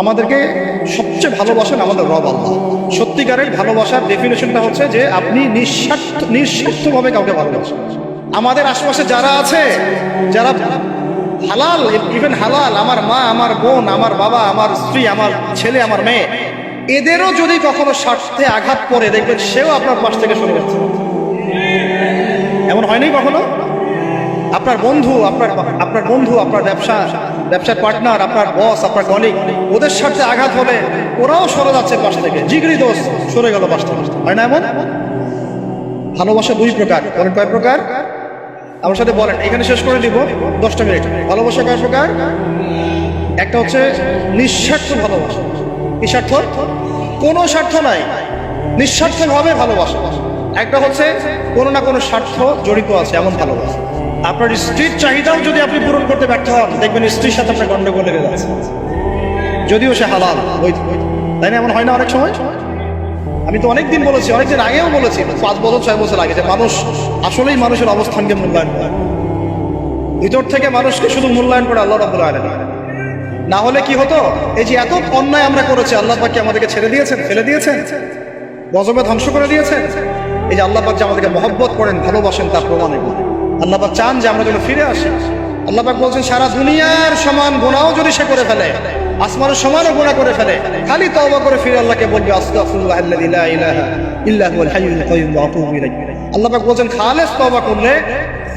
আমাদেরকে সবচেয়ে ভালোবাসেন আমাদের রব আল্লাহ। সত্যিকারের ভালোবাসার ডেফিনেশনটা হচ্ছে যে আপনি নিঃস্বার্থভাবে কাউকে ভালোবাসেন। আমাদের আশেপাশে যারা আছে, যারা হালাল, ইভেন হালাল, আমার মা, আমার বোন, আমার বাবা, আমার স্ত্রী, আমার ছেলে, আমার মেয়ে, এদেরও যদি কখনো স্বার্থে আঘাত পড়ে, দেখবেন সেও আপনার পাশ থেকে সরে যাচ্ছে। এমন হয়নি কখনো? আপনার বন্ধু, আপনার ব্যবসার পার্টনার, আপনার বস, আপনার কলিগ, ওদের সাথে আঘাত হলে ওরাও সরে যাচ্ছে পাশ থেকে, জিগরি দোষ সরে গেল পাশ থেকে। হয় না এমন? ভালোবাসা দুই প্রকার। বলেন কয় প্রকার? আমার সাথে বলেন, এখানে শেষ করে দিব 10টা মিনিট। ভালোবাসা কয় প্রকার? একটা হচ্ছে নিঃস্বার্থ ভালোবাসা। কি স্বার্থ? কোনো স্বার্থ নাই, নিঃস্বার্থভাবে ভালোবাসা। একটা হচ্ছে কোনো না কোনো স্বার্থ জড়িত আছে এমন ভালোবাসা। আপনার স্ত্রীর চাহিদাও যদি আপনি পূরণ করতে ব্যর্থ হন, দেখবেন স্ত্রীর সাথে আপনার গন্ডগোল লেগে যাচ্ছে, যদিও সে হালাল, তাই না? এমন হয় না অনেক সময়? আমি তো অনেকদিন বলেছি, অনেকদিন আগেও বলেছি, 5 বছর 6 বছর আগে, যে মানুষ আসলেই মানুষের অবস্থানকে মূল্যায়ন করে, ভিতর থেকে মানুষকে শুধু মূল্যায়ন করে আল্লাহ রাব্বুল আলামিন। না হলে কি হতো? এই যে এত অন্যায় আমরা করেছি, আল্লাহ পাক কি আমাদেরকে ছেড়ে দিয়েছেন, ফেলে দিয়েছেন, গজবে ধ্বংস করে দিয়েছেন? এই যে আল্লাহ পাক যে আমাদেরকে মহব্বত করেন, ভালোবাসেন, তার প্রমাণ এগুলো। আল্লাহ পাক চান যে আমরা যেন ফিরে আসি। আল্লাহ পাক বলছেন, সারা দুনিয়ার সমান গুনাহও যদি সে করে ফেলে, আসমানের সমানও গুনাহ করে ফেলে, খালি তওবা করে ফিরে আল্লাহকে বলবে, আস্তাগফিরুল্লাহাল্লাযী লা ইলাহা ইল্লা হুয়াল হাইয়ুল কাইয়্যুম ওয়া আতুবু ইলাইহি। আল্লাহ পাক বলছেন, খালেস তওবা করলে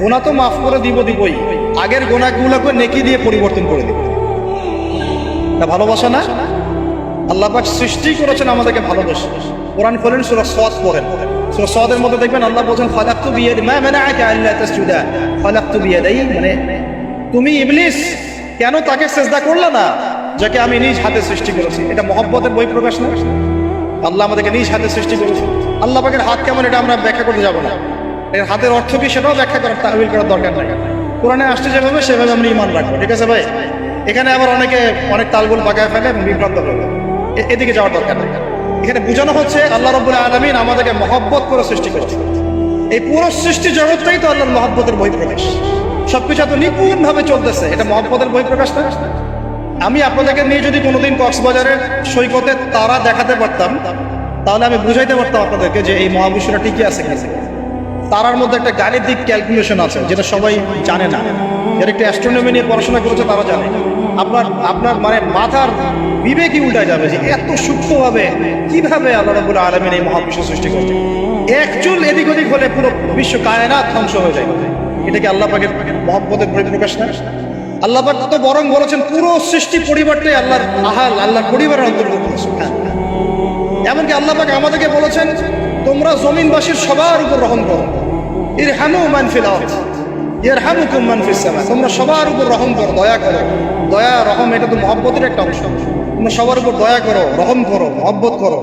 গুনাহ তো মাফ করে দিবই, আগের গুনাহগুলোকে নেকি দিয়ে পরিবর্তন করে দিব। তা ভালোবাসা না? আল্লাহ পাক সৃষ্টি করেছেন আমাদেরকে ভালোবাসে। কোরআন খোলেন, সূরা সাদ পড়েন। সূরা সাদের মধ্যে দেখবেন আল্লাহ বলেন, ফালাকতু বিয়াদি মা মানাআকা আল্লা তাসজুদা ফালাকতু বিয়াদাই, মানে তুমি ইবলিস কেন তাকে সিজদা করলে না যাকে আমি নিজ হাতে সৃষ্টি করেছি? এটা মহব্বতের বহিঃপ্রকাশ না? আল্লাহ আমাদেরকে নিজ হাতে সৃষ্টি করেছে। আল্লাহ পাকের হাত কেমন এটা আমরা ব্যাখ্যা করতে যাব না। এর হাতের অর্থ কি সেটাও ব্যাখ্যা করার, তাহবিল করার দরকার নাই। কোরআনে আসছে যেভাবে সেভাবে আমরা ঈমান রাখবো, ঠিক আছে ভাই? এখানে আবার অনেক তালগোল পাকায় ফেলে এবং বিভ্রান্ত হবে, এদিকে যাওয়ার দরকার নেই। এখানে বোঝানো হচ্ছে আল্লাহ রাব্বুল আলামিন আমাদেরকে মহব্বত করে সৃষ্টি করেছে। এই পুরো সৃষ্টি জগৎটাই তো আল্লাহর মহব্বতের বহিঃপ্রকাশ। সবকিছু এত নিপুণ ভাবে চলতেছে, এটা মহব্বতের বহিঃপ্রকাশ না? আমি আপনাদেরকে নিয়ে যদি কোনোদিন কক্সবাজারের সৈকতে তারা দেখাতে পারতাম, তাহলে আমি বুঝাইতে পারতাম আপনাদেরকে যে এই মহাবিশ্বটা টিকে আছে কিনা। তারার মধ্যে একটা গাণিতিক ক্যালকুলেশন আছে যেটা সবাই জানে না। যারা একটু অ্যাস্ট্রোনমি নিয়ে পড়াশোনা করেছে তারা জানে। আপনার মানে মাথার বিবেকই উল্টায় যাবে যে এত সূক্ষ্মভাবে কিভাবে আল্লাহ রাব্বুল আলামিন এই মহাবিশ্ব সৃষ্টি করছে। এক চুল এদিক ওদিক হলে পুরো বিশ্ব কায়নাত ধ্বংস হয়ে যায়। এটা কি আল্লাহ পাকের মহব্বতের পরিপ্রকাশ না? আল্লাহ পাক তো বরং বলেছেন পুরো সৃষ্টি পরিবারটাই আল্লাহর আল্লাহর পরিবারের অন্তর্ভুক্ত। এমনকি আল্লাহ পাক আমাদেরকে বলেছেন, তোমরা জমিনবাসীর সবার উপর রহম করো, ইরহামু মান ফিল আরদ ইয়ারহামুকুম মান ফিস সামা। তোমরা সবার উপর রহম করো, দয়া করো। দয়া রহম এটা তো মহব্বতের একটা অংশ। তোমরা সবার উপর দয়া করো, রহম করো, মহব্বত করো।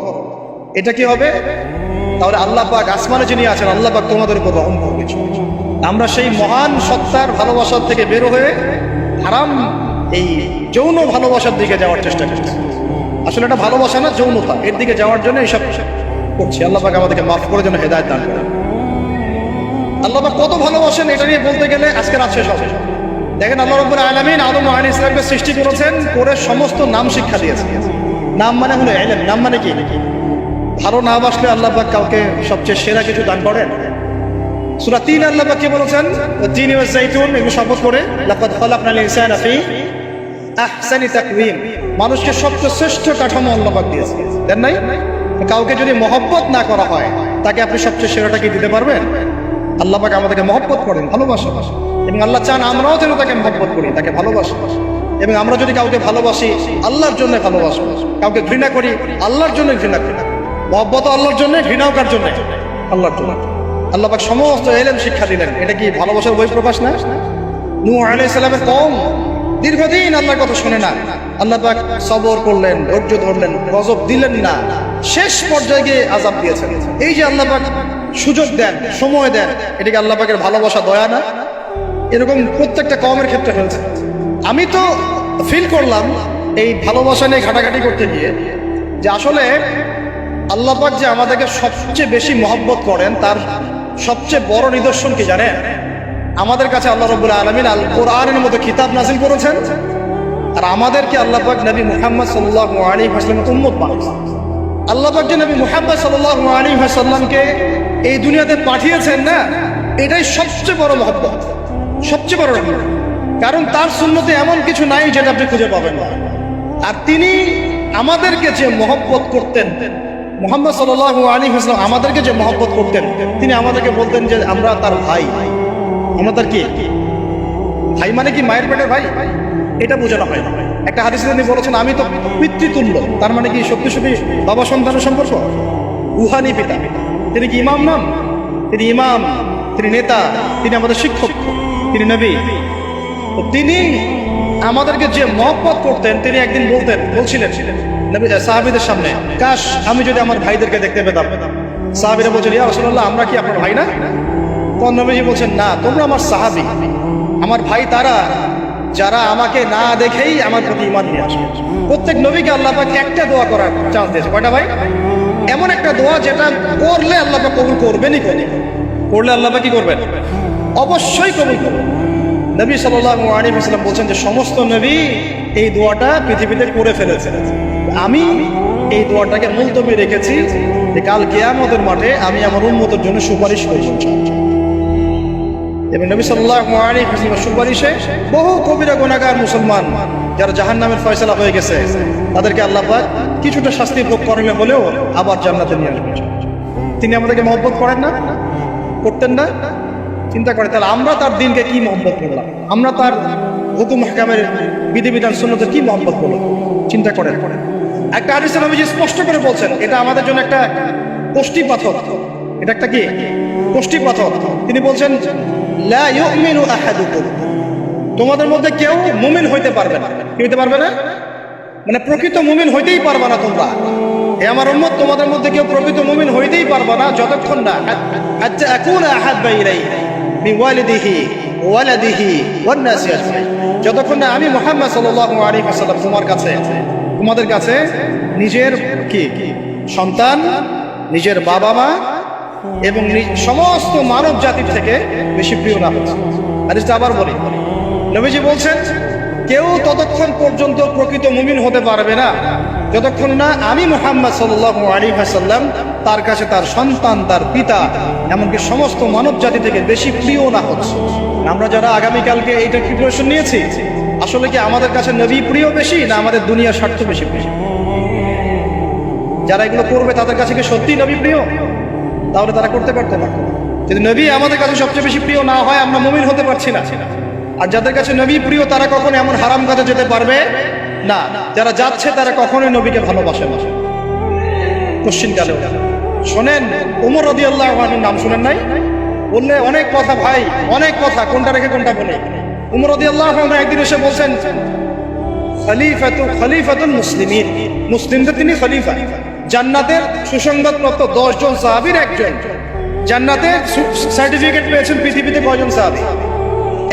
এটা কি হবে? তাহলে আল্লাহ পাক আসমানে যিনি আছেন, আল্লাহ পাক তোমাদের উপর রহম করবে। আমরা সেই মহান সত্তার ভালোবাসার থেকে বের হয়ে হারাম এই যৌন ভালোবাসার দিকে যাওয়ার চেষ্টা করছি। আসলে এটা ভালোবাসা না, যৌনতা। এর দিকে যাওয়ার জন্য এইসব করছি। আল্লাহ পাক আমাদেরকে মাফ করে যেন হেদায়েত দান করেন। আল্লাহ পাক কত ভালোবাসেন এটা নিয়ে বলতে গেলে আজকে রাত শেষ হবে। দেখেন, আল্লাহ রাব্বুল আলামিন আদম আলাইহিস সালামকে সৃষ্টি করেছেন, করে সমস্ত নাম শিক্ষা দিয়েছেন। নাম মানে হলো ইলম। নাম মানে কি? ভালো না বাসলে আল্লাহ পাক কাউকে সবচেয়ে সেরা কিছু দান করেন। সূরা 3 আল্লাহ পাক কি বলেছেন? তিন ওয়া যাইতুন, এগুলো শপথ করে, লাকাদ খালাকনাল ইনসানা ফি আহসানি তাকওয়িম। মানুষকে সবচেয়ে শ্রেষ্ঠ কাঠামো আল্লাহ পাক দিয়েছেন, দেন নাই? কাউকে যদি মহব্বত না করা হয়, তাকে আপনি সবচেয়ে সেরাটা কি দিতে পারবেন? আল্লাহ পাক আমাদেরকে মহব্বত করেন, ভালোবাসেন, এবং আল্লাহ চান আমরাও যেন তাকে মহব্বত করি, তাকে ভালোবাসি। এবং আমরা যদি কাউকে ভালোবাসি, আল্লাহর জন্য ভালোবাসবো। কাউকে ঘৃণা করি, আল্লাহর জন্য ঘৃণা করি। মহব্বত আল্লাহর জন্য, ঘৃণাও কার জন্য? আল্লাহর জন্য। আল্লাহ পাক সমস্ত ইলম শিক্ষা দিলেন। এটা কি ভালোবাসার বহিঃপ্রকাশ না? নূহ আলাইহিস সালামের কওম দীর্ঘদিন আল্লাহর কথা শুনে না, আল্লাহ পাক সবর করলেন, ধৈর্য ধরলেন, গজব দিলেন না, শেষ পর্যায়ে গিয়ে আযাব দিয়েছেন। এই যে আল্লাহ পাক সুযোগ দেন, সময় দেন, এটা কি আল্লাহ পাকের ভালোবাসা, দয়া না? এরকম প্রত্যেকটা কওমের ক্ষেত্রে হয়েছে। আমি তো ফিল করলাম এই ভালোবাসা নিয়ে ঘাটাঘাটি করতে গিয়ে যে আসলে আল্লাহ পাক যে আমাদেরকে সবচেয়ে বেশি মহব্বত করেন, তার সবচেয়ে বড় নিদর্শন কি জানেন? আমাদের কাছে আল্লাহ রাব্বুল আলামিন আল কোরআনের মতো কিতাব নাযিল করেছেন, আর আমাদেরকে আল্লাহ পাক নবী মুহাম্মদ সাল্লাল্লাহু আলাইহি ওয়াসাল্লামের উম্মত বানিয়েছেন। আল্লাহ পাক যে নবী মুহাম্মদ সাল্লাল্লাহু আলাইহি ওয়াসাল্লামকে এই দুনিয়াতে পাঠিয়েছেন না, এটাই সবচেয়ে বড় মহব্বত, সবচেয়ে বড় রহমত। কারণ তার সুন্নতে এমন কিছু নাই যেটা আপনি খুঁজে পাবেন না। আর তিনি আমাদেরকে যে মহব্বত করতেন, মুহাম্মদ সাল্লাল্লাহু আলাইহি ওয়াসাল্লাম আমাদেরকে যে মহব্বত করতেন, তিনি আমাদেরকে বলতেন যে আমরা তার ভাই। আমরা তার কি ভাই? মানে কি মায়ের পেটের ভাই? এটা বোঝানো হয় না। একটা হাদিসে তিনি বলেছেন আমি তো পিতৃতুল্য। তার মানে কি সত্যি সত্যি বাবা সন্তানের সম্পর্ক? রুহানি পিতা। তিনি কি ইমাম নাম? তিনি ইমাম, তিনি নেতা, তিনি আমাদের শিক্ষক, তিনি নবী। তিনি আমাদেরকে যে মহব্বত করতেন, তিনি একদিন বলছিলেন নবী সাহাবীদের সামনে, কাশ আমি যদি আমার ভাইদেরকে দেখতে পেতাম। সাহাবীরা বলছেন ইয়া রাসূলুল্লাহ, আমরা কি আপনার ভাই না? কোন নবীজি বলছেন না, তোমরা আমার সাহাবী। আমার ভাই তারা যারা আমাকে না দেখেই আমার প্রতি ঈমান নিয়ে আসে। প্রত্যেক নবীকে আল্লাহ পাক একটা দোয়া করার চান্স দিয়েছে। কয়টা ভাই? এমন একটা দোয়া যেটা করলে আল্লাহ পাক কবুল করবেনই করলে আল্লাহ পাক কি করবেন? অবশ্যই কবুল করবেন। নবী সাল্লাল্লাহু আলাইহি ওয়াসাল্লাম বলছেন যে সমস্ত নবী এই দোয়াটা পৃথিবীতে করে ফেলেছেন। আমি এই দোয়াটাকে মুলতবি রেখেছি যে কাল কিয়ামতের মাঠে আমি আমার উম্মতের জন্য সুপারিশ করব। এবং নবী সাল্লাল্লাহু আলাইহি ওয়াসাল্লামের সুপারিশে বহু কবিরা গুনাহগার মুসলমান যারা জাহান্নামের ফয়সালা হয়ে গেছে, তাদেরকে আল্লাহ পাক কিছুটা শাস্তি ভোগ করালে হলেও আবার জান্নাতে নিয়ে আসবেন। তিনি আমাদেরকে মহব্বত করেন না? করতেন না? চিন্তা করে তাহলে আমরা তার দিনকে কি মহব্বত করলাম? আমরা তার হুকুম হাকামের বিধিবিধান সুন্নতের কি মহব্বত করলাম? চিন্তা করেন। একটা হাদিসে নবীজি স্পষ্ট করে বলছেন এটা আমাদের জন্য একটা কষ্টি পাথর। এটা একটা কি কষ্টি পাথর। তিনি বলছেন লা ইউমিনু আহাদুকুম, তোমাদের মধ্যে কেউ মুমিন হইতে পারবে না। কি হইতে পারবে না? মানে প্রকৃত মুমিন হইতেই পারবে না তোমরা। হে আমার উম্মত, তোমাদের মধ্যে কেউ প্রকৃত মুমিন হইতেই পারবে না যতক্ষণ না হাত্তা আকুনা আহাব্বা ইলাইহি মিন ওয়ালিদিহি ওয়ালাদিহি ওয়ান নাসি আজমাইন, যতক্ষণ না আমি মুহাম্মদ সাল্লাল্লাহু আলাইহি ওয়াসাল্লাম তোমাদের কাছে নিজের কি সন্তান, নিজের বাবা মা এবং সমস্ত মানব জাতির থেকে বেশি প্রিয় না হচ্ছে। আর আবার বলি, নবীজি বলছেন কেউ ততক্ষণ পর্যন্ত প্রকৃত মুমিন হতে পারবে না যতক্ষণ না আমি মুহাম্মদ সাল্লাল্লাহু আলাইহি ওয়াসাল্লাম তার কাছে তার সন্তান, তার পিতা, এমনকি সমস্ত মানব জাতি থেকে বেশি প্রিয় না হচ্ছে। আমরা যারা আগামীকালকে এইটা প্রিপারেশন নিয়েছি, আসলে কি আমাদের কাছে নবী প্রিয় বেশি না আমাদের দুনিয়ার স্বার্থ বেশি? যারা এগুলো করবে তাদের কাছে কি সত্যি নবী প্রিয়? তাহলে তারা করতে পারতো না। যদি নবী আমাদের কাছে সবচেয়ে বেশি প্রিয় না হয়, আমরা মুমিন হতে পারছি না। আর যাদের কাছে নবী প্রিয় তারা কখনো এমন হারাম কাজে যেতে পারবে না। যারা যাচ্ছে তারা কখনোই নবীকে ভালোবাসে না কোশ্চিনকালেও। শোনেন, ওমর রাদিয়াল্লাহু আনহুর নাম শুনেন নাই? বললে অনেক কথা ভাই, অনেক কথা, কোনটা রেখে কোনটা বলে। ওমর রাদিয়াল্লাহু আনহু একদিন এসে বলছেন খলিফাতুল মুসলিমিন, মুসলিমদের তিনি খলিফা। জান্নাতের সুসংবাদপ্রাপ্ত 10 জন সাহাবীর একজন। জান্নাতের সার্টিফিকেট পেয়েছেন পৃথিবীতে কয়জন সাহাবী?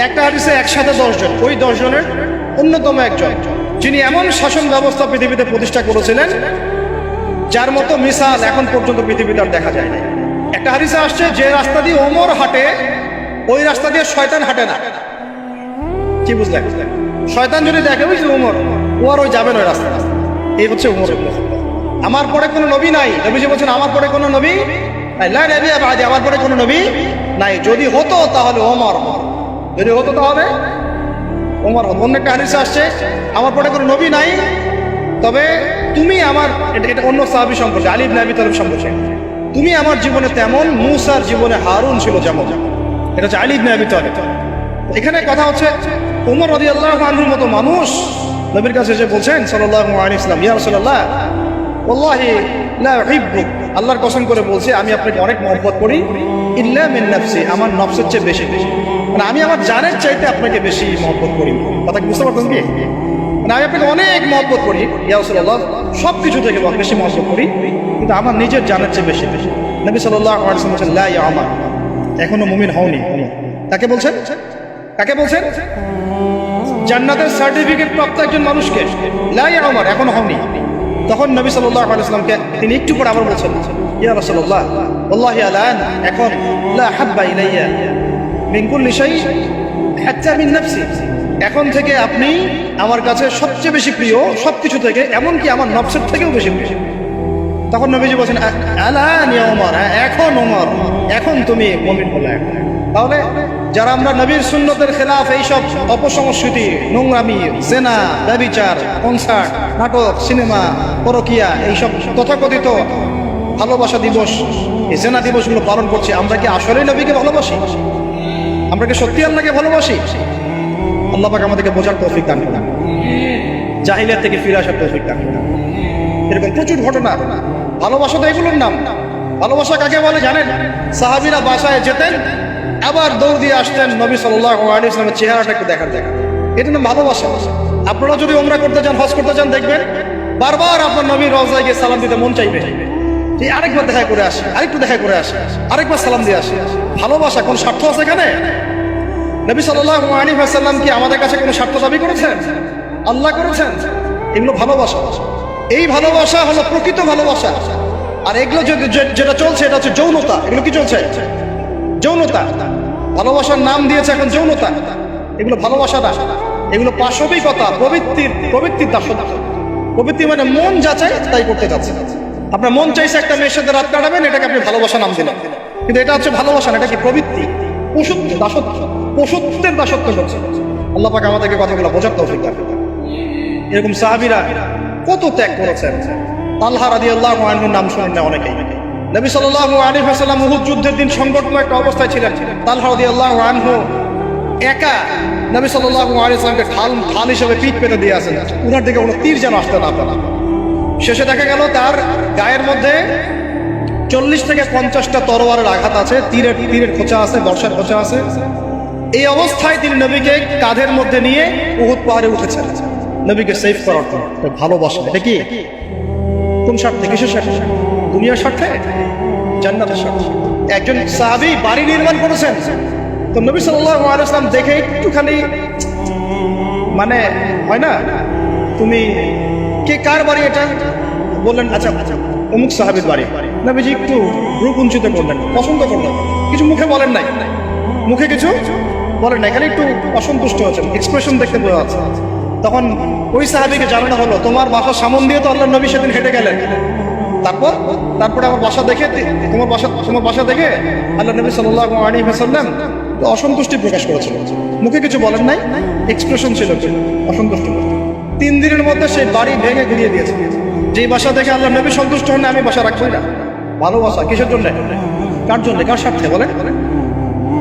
একটা হাদিসে একসাথে 10 জন। ওই 10 জনের অন্যতম একজন, যিনি এমন শাসন ব্যবস্থা পৃথিবীতে প্রতিষ্ঠা করেছিলেন যার মতো মিসাল এখন পর্যন্ত পৃথিবীতে আর দেখা যায় না। একটা হাদিসে আসছে যে রাস্তা দিয়ে ওমর হাঁটে ওই রাস্তা দিয়ে শয়তান হাঁটে না। কি বুঝলেন? শয়তান যদি দেখে ওই যে ওমর, ও আর ওই যাবেন ওই রাস্তা। এই হচ্ছে ওমর। আমার পরে কোনো নবী নাই। নবীজি বলছেন আমার পরে কোনো নবী নাই, লা নবিয়্যা বা'দি, আমার পরে কোনো নবী নাই। যদি হতো তাহলে ওমর, যদি হতো তাহলে ওমর হতো। অন্য একটা হাদিসে আসছে আমার পরে কোনো নবী নাই, তবে তুমি আমার, এটা অন্য সাহাবী সম্পর্কে, আলী ইবনে আবি তালিব সম্পর্কে, তুমি আমার জীবনে তেমন মুসার জীবনে হারুন ছিল যেমন। এটা হচ্ছে আলী ইবনে আবি তালিব। এখানে কথা হচ্ছে ওমর রাদিয়াল্লাহু আনহুর মতো মানুষ নবীর কাছে এসে বলছেন সাল্লাল্লাহু আলাইহি ওয়াসাল্লাম, ইয়া রাসূলুল্লাহ ওয়াল্লাহি লা উহিব্বুক, আল্লাহর কসম করে বলছি আমি আপনাকে অনেক মহব্বত করি, ইল্লা মিন নাফসি, আমার নফসের চেয়ে বেশি। মানে আমি আমার জানের চাইতে আপনাকে বেশি মহব্বত করি। কথা কি বুঝতে পারতেন কি? মানে আমি আপনাকে অনেক মহব্বত করি ইয়া রাসূলুল্লাহ, সব কিছু থেকে বেশি মহব্বত করি, কিন্তু আমার নিজের জানের চেয়ে বেশি। নবী সাল্লাল্লাহু আলাইহি ওয়াসাল্লাম বলেন লা ইয়া উমর, এখনো মুমিন হওনি। কাকে বলছেন? কাকে বলছেন? জান্নাতের সার্টিফিকেট প্রাপ্ত একজন মানুষকে লা ইয়া উমর, এখনো হওনি। তখন নবী সাল্লাল্লাহু আলাইহি ওয়াসাল্লামকে তিনি একটু পরে আবার বলছেন ইয়া রাসূলুল্লাহ ওয়াল্লাহি আলান, এখন লা হাব্বা ইলাইয়া মিন কুল্লি শাই হাত্তা মিন নাফসি, এখন থেকে আপনি আমার কাছে সবচেয়ে বেশি প্রিয় সবকিছু থেকে, এমনকি আমার নফসের থেকেও বেশি প্রিয়। তখন নবীজি বলছেন আলান ইয়া ওমর, এখন ওমর, এখন তুমি মুমিন হলে। তাহলে যারা আমরা নবীর সুন্নতের খেলাফ এইসব অপসংস্কৃতি, নোংরামি, জেনা, ব্যভিচার, কনসার্ট, নাটক, সিনেমা, পরকিয়া, এইসব তথাকথিত ভালোবাসা দিবস, এই জেনা দিবসগুলো পালন করছি, আমরা কি আসলেই নবীকে ভালোবাসি? আমরা কি সত্যি আল্লাহকে ভালোবাসি? আল্লাহ পাক আমাদেরকে বোঝার তৌফিক দান করুন, জাহিলিয়াত থেকে ফিরে আসার তৌফিক দান করুন। এরকম প্রচুর ঘটনা। ভালোবাসা তো এগুলোর নাম। ভালোবাসা কাকে বলে জানেন? সাহাবীরা বাসায় যেতেন, আবার দৌড় দিয়ে আসতেন নবী সাল্লাল্লাহু আলাইহি ওয়াসাল্লামের চেহারাটা একটু দেখার জন্য। এটা নাম ভালোবাসা। আপনারা যদি উমরা করতে যান, হজ করতে যান, দেখবেন বারবার আপনার নবীর রওজায় গিয়ে সালাম দিতে মন চাইবে, যে আরেকবার দেখা করে আসে, আরেকটু দেখা করে আসে, আরেকবার সালাম দিয়ে আসে। ভালোবাসা কোন স্বার্থ আছে এখানে? নবী সাল্লাল্লাহু আলাইহি ওয়াসাল্লাম কি আমাদের কাছে কোনো স্বার্থ দাবি করেছেন? আল্লাহ করেছেন। এগুলো ভালোবাসা। এই ভালোবাসা হলো প্রকৃত ভালোবাসা। আর এগুলো যেটা চলছে এটা হচ্ছে যৌনতা। এগুলো কি চলছে? যৌনতা। ভালোবাসার নাম দিয়েছে এখন যৌনতা। এগুলো ভালোবাসা না, এগুলো পাশবিকতা, প্রবৃত্তির দাসত্ব। প্রবৃত্তি মানে মন যাচাই তাই করতে যাচ্ছে। আপনার মন চাইছে একটা মেয়ের সাথে রাত কাটাবেন, এটাকে আপনি ভালোবাসা নাম দিলেন, কিন্তু এটা হচ্ছে ভালোবাসা না, এটা কি প্রবৃত্তি, পশুত্ব, দাসত্ব, পশুত্বের দাসত্ব করছে। আল্লাহ পাক আমাদেরকে কথাগুলো বোঝার তৌফিক দান করুন। এরকম সাহাবীরা কত ত্যাগ করেছেন। তালহা রাদিয়াল্লাহু আনহুর নাম শুনেন না অনেকেই। নবী সাল্লাল্লাহু আলাইহি ওয়াসাল্লাম উহুদ যুদ্ধের দিন সংকটময় একটা অবস্থায় ছিলেন। তালহা রাদিয়াল্লাহু আনহু একা নবী সাল্লাল্লাহু আলাইহি ওয়াসাল্লামকে ঢাল হিসেবে পিঠ পেতে দিয়ে আসেন, উনার দিকে কোনো তীর যেন আসতে না পারে। শেষে দেখা গেল তার গায়ের মধ্যে 40 থেকে 50টা তরোয়ারের আঘাত আছে, তীরের খোঁচা আছে, বর্ষার খোঁচা আছে। এই অবস্থায় তিনি নবীকে কাঁধের মধ্যে নিয়ে উহুদ পাহাড়ে উঠেছেন, নবীকে সেভ করার জন্য। ভালোবাসা এটা কি? কোন স্বার্থে? কিসের স্বার্থে? দুনিয়ার স্বার্থে? জান্নাতের স্বার্থে। একজন সাহাবী বাড়ি নির্মাণ করেছেন, তো নবী সাল্লাল্লাহু আলাইহি ওয়াসাল্লাম দেখে একটুখানি মানে হয় না, তুমি কে, কার বাড়ি এটা? বললেন আচ্ছা অমুক সাহাবীর বাড়ি। নবীজি একটু রূপ উঞ্চিত করলেন, পছন্দ করলেন, কিছু মুখে বলেন নাই, মুখে কিছু বলেন নাই, খালি একটু অসন্তুষ্ট হচ্ছেন, এক্সপ্রেশন দেখতে বোঝা যাচ্ছে। তখন ওই সাহাবীকে জানানো হলো, তোমার বাসার সামন দিয়ে তো আল্লাহর নবী সেদিন হেঁটে গেলেন, তারপরে আমার বাসা দেখে, তোমার বাসা দেখে আল্লাহ নবী সাল্লাল্লাহু আলাইহি ওয়াসাল্লাম অসন্তুষ্টি প্রকাশ করেছিল, মুখে কিছু বলেন নাই, এক্সপ্রেশন ছিল অসন্তুষ্ট। 3 দিনের মধ্যে সেই বাড়ি ভেঙে গুড়িয়ে দিয়েছে। যেই বাসা দেখে আল্লাহ নবী সন্তুষ্ট হন, আমি বাসা রাখবই না। ভালোবাসা কিসের জন্য? কার জন্য? কার স্বার্থে বলেন?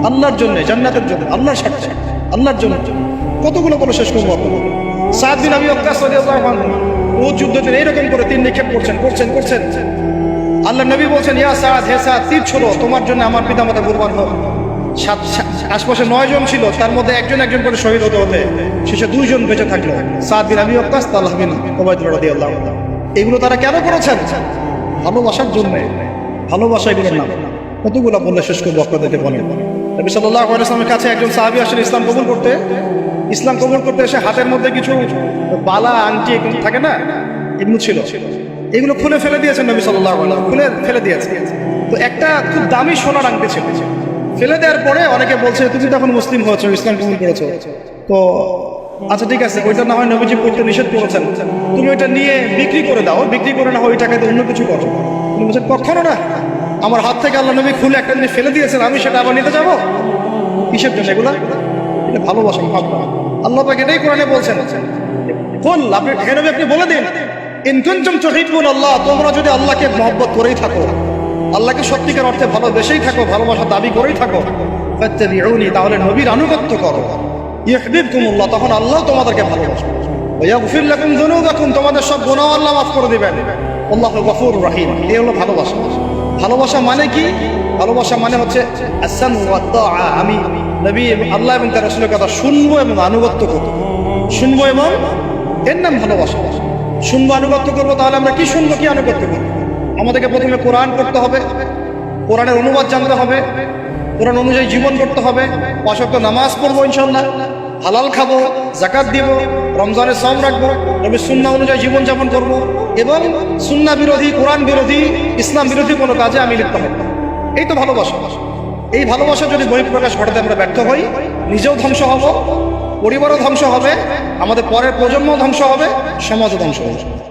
আল্লাহর জন্য, জান্নাতের জন্য, আল্লাহর স্বার্থে, আল্লাহর জন্য। কতগুলো বলে শেষ করবো আপনাদের। সাদ বিন আবি ওয়াক্কাস রাদিয়াল্লাহু আনহু উহুদ যুদ্ধে এরকম করে তীর নিক্ষেপ করছেন। আল্লাহ নবী বলছেন, ইয়া সাদ, হে সাদ, তীর ছোড়ো, তোমার জন্য আমার পিতামাতা কুরবান হোক। আশপাশে 9 জন ছিল, তার মধ্যে একজন করে শহীদ হতে শেষে 2 জন বেঁচে থাকলো, সাদ বিন আবি ওয়াক্কাস, তালহা বিন উবাইদুল্লাহ রাদিয়াল্লাহু আনহু। এগুলো তারা কেন করেছেন? ভালোবাসার জন্য। ভালোবাসা এগুলোর নাম। কতগুলো বললে শেষ করবো আপনাদেরকে বলেন। নবী সাল্লাল্লাহু আলাইহি ওয়াসাল্লামের কাছে একজন সাহাবী আসেন ইসলাম কবুল করতে এসে হাতের মধ্যে কিছু বালা, আংটি থাকে না, এগুলো ছিল, এগুলো খুলে ফেলে দিয়েছেন নবী সাল্লাল্লাহু আলাইহি ওয়াসাল্লাম, খুলে ফেলে দিয়েছেন। তো একটা খুব দামি সোনার আংটি ছিল। ফেলে দেওয়ার পরে অনেকে বলছে, তুমি তখন মুসলিম হয়েছো, ইসলাম কবুল করেছো, তো আচ্ছা ঠিক আছে, ওইটা না হয় নবীজি পড়তে নিষেধ করেছেন, তুমি ওইটা নিয়ে বিক্রি করে দাও, বিক্রি করে না হয় ওই টাকাতে অন্য কিছু করো। তুমি বলছেন, কখনো না, আমার হাত থেকে আল্লাহ নবী খুলে একটা জিনিস ফেলে দিয়েছেন, আমি সেটা আবার নিতে যাবো? কিসের জন্য এগুলা? এটা ভালোবাসা। আল্লাহ পাক এটাই কোরআনে বলছেন, আপনি বলে দিন, ইন কুনতুম তুহিব্বুন আল্লাহ, তোমরা যদি আল্লাহকে মহব্বত করেই থাকো, আল্লাহকে সত্যিকার অর্থে ভালোবেসেই থাকো, ভালোবাসা দাবি করেই থাকো, ফাত্তাবিউনি, তাহলে নবীর আনুগত্য করো, ইউহিব্বুকুমুল্লাহ, তখন আল্লাহ তোমাদেরকে ভালোবাসবে, ওয়া ইয়াগফির লাকুম যুনুবাকুম, তোমাদের সব গুনাহ আল্লাহ মাফ করে দিবেন, আল্লাহু গফুরুর রহিম। এই হলো ভালোবাসা। ভালোবাসা মানে কি? ভালোবাসা মানে হচ্ছে আস-সামউ ওয়াত তাআ, আমি নবী আল্লাহ এবং তার রাসূলের কথা শুনবো এবং আনুগত্য করব, শুনবো এবং এর নাম ভালোবাসা। শুনবো, আনুগত্য করবো, তাহলে আমরা কি শুনবো, কি আনুগত্য করবো? আমাদেরকে প্রথমে কোরআন পড়তে হবে, কোরআনের অনুবাদ জানতে হবে, কোরআন অনুযায়ী জীবন করতে হবে, 5 ওয়াক্ত নামাজ পড়বো ইনশাআল্লাহ, হালাল খাবো, যাকাত দিব, রমজানের সওম রাখবো, নবীর সুন্নাহ অনুযায়ী জীবনযাপন করবো, এবং সুন্নাহ বিরোধী, কোরআন বিরোধী, ইসলাম বিরোধী কোনো কাজে আমি লিপ্ত হব। এই তো ভালোবাসা। এই ভালোবাসা যদি বহিঃপ্রকাশ ঘটাতে আমরা ব্যর্থ হই, নিজেও ধ্বংস হব, পরিবারও ধ্বংস হবে, আমাদের পরের প্রজন্ম ধ্বংস হবে, সমাজও ধ্বংস হবে।